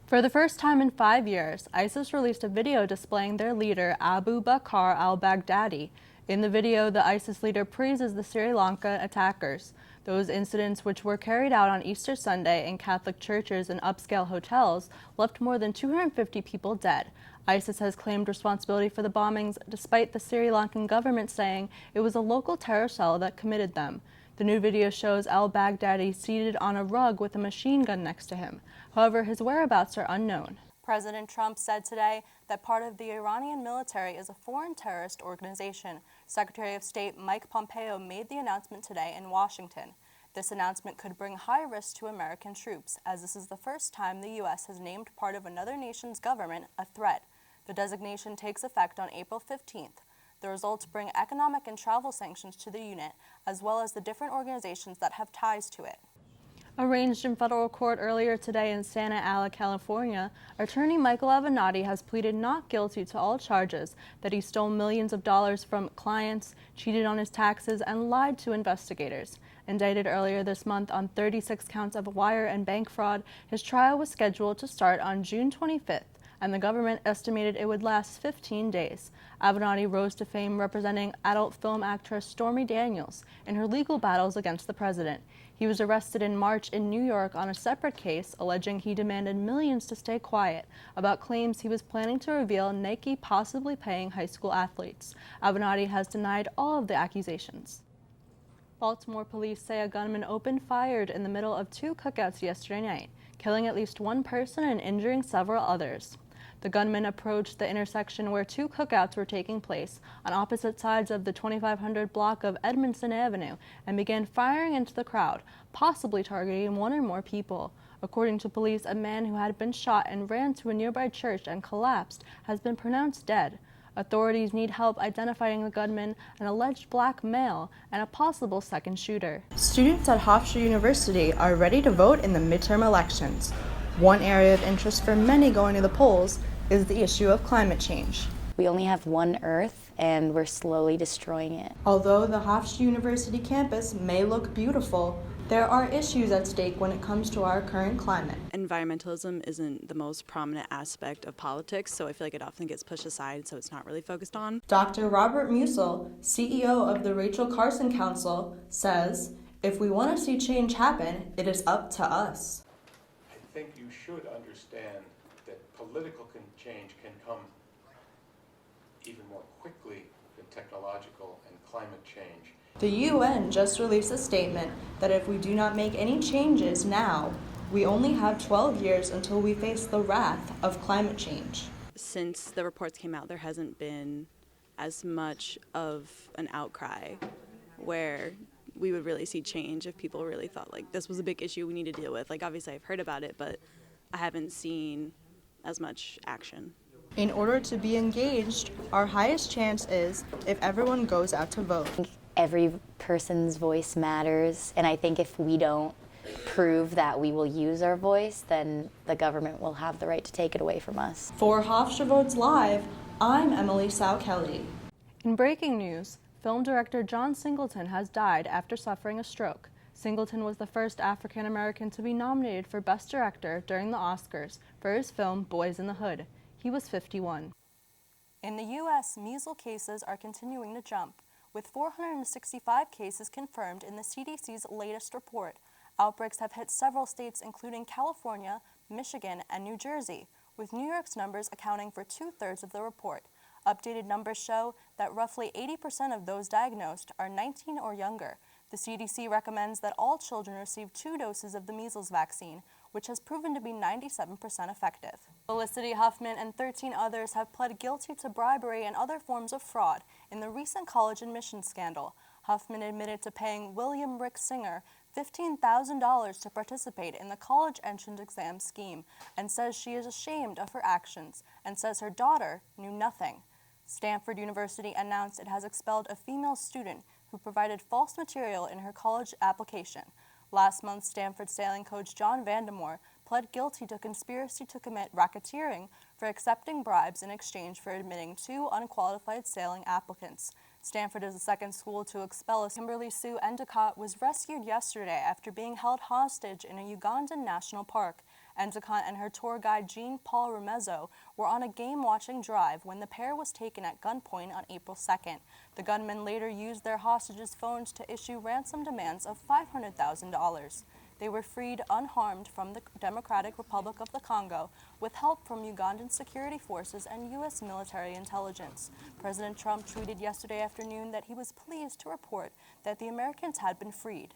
For the first time in 5 years, ISIS released a video displaying their leader, Abu Bakr al-Baghdadi. In the video, the ISIS leader praises the Sri Lanka attackers. Those incidents, which were carried out on Easter Sunday in Catholic churches and upscale hotels, left more than 250 people dead. ISIS has claimed responsibility for the bombings, despite the Sri Lankan government saying it was a local terror cell that committed them. The new video shows al-Baghdadi seated on a rug with a machine gun next to him. However, his whereabouts are unknown. President Trump said today that part of the Iranian military is a foreign terrorist organization. Secretary of State Mike Pompeo made the announcement today in Washington. This announcement could bring high risk to American troops, as this is the first time the U.S. has named part of another nation's government a threat. The designation takes effect on April 15th. The results bring economic and travel sanctions to the unit, as well as the different organizations that have ties to it. Arraigned in federal court earlier today in Santa Ana, California, attorney Michael Avenatti has pleaded not guilty to all charges that he stole millions of dollars from clients, cheated on his taxes, and lied to investigators. Indicted earlier this month on 36 counts of wire and bank fraud, his trial was scheduled to start on June 25th. And the government estimated it would last 15 days. Avenatti rose to fame representing adult film actress Stormy Daniels in her legal battles against the president. He was arrested in March in New York on a separate case, alleging he demanded millions to stay quiet about claims he was planning to reveal Nike possibly paying high school athletes. Avenatti has denied all of the accusations. Baltimore police say a gunman opened fire in the middle of two cookouts yesterday night, killing at least one person and injuring several others. The gunman approached the intersection where two cookouts were taking place on opposite sides of the 2500 block of Edmondson Avenue and began firing into the crowd, possibly targeting one or more people. According to police, a man who had been shot and ran to a nearby church and collapsed has been pronounced dead. Authorities need help identifying the gunman, an alleged black male, and a possible second shooter. Students at Hofstra University are ready to vote in the midterm elections. One area of interest for many going to the polls is the issue of climate change. We only have one Earth, and we're slowly destroying it. Although the Hofstra University campus may look beautiful, there are issues at stake when it comes to our current climate. Environmentalism isn't the most prominent aspect of politics, so I feel like it often gets pushed aside, so it's not really focused on. Dr. Robert Musil, CEO of the Rachel Carson Council, says, "If we want to see change happen, it is up to us." I think you should understand that political change can come even more quickly than technological and climate change. The UN just released a statement that if we do not make any changes now, we only have 12 years until we face the wrath of climate change. Since the reports came out, there hasn't been as much of an outcry where we would really see change if people really thought like this was a big issue we need to deal with. Like obviously I've heard about it, but I haven't seen as much action. In order to be engaged, our highest chance is if everyone goes out to vote. Every person's voice matters, and I think if we don't prove that we will use our voice, then the government will have the right to take it away from us. For Hofstra Votes Live, I'm Emily Sauchelli. In breaking news, film director John Singleton has died after suffering a stroke. Singleton was the first African American to be nominated for Best Director during the Oscars for his film Boys in the Hood. He was 51. In the U.S., measles cases are continuing to jump, with 465 cases confirmed in the CDC's latest report. Outbreaks have hit several states, including California, Michigan, and New Jersey, with New York's numbers accounting for 2/3 of the report. Updated numbers show that roughly 80% of those diagnosed are 19 or younger. The CDC recommends that all children receive 2 doses of the measles vaccine, which has proven to be 97% effective. Felicity Huffman and 13 others have pled guilty to bribery and other forms of fraud in the recent college admissions scandal. Huffman admitted to paying William Rick Singer $15,000 to participate in the college entrance exam scheme and says she is ashamed of her actions and says her daughter knew nothing. Stanford University announced it has expelled a female student who provided false material in her college application. Last month, Stanford sailing coach John Vandemore pled guilty to conspiracy to commit racketeering for accepting bribes in exchange for admitting 2 unqualified sailing applicants. Stanford is the second school to expel. Kimberly Sue Endicott was rescued yesterday after being held hostage in a Ugandan national park. Endicott and her tour guide Jean-Paul Remezzo were on a game-watching drive when the pair was taken at gunpoint on April 2nd. The gunmen later used their hostages' phones to issue ransom demands of $500,000. They were freed unharmed from the Democratic Republic of the Congo with help from Ugandan security forces and U.S. military intelligence. President Trump tweeted yesterday afternoon that he was pleased to report that the Americans had been freed.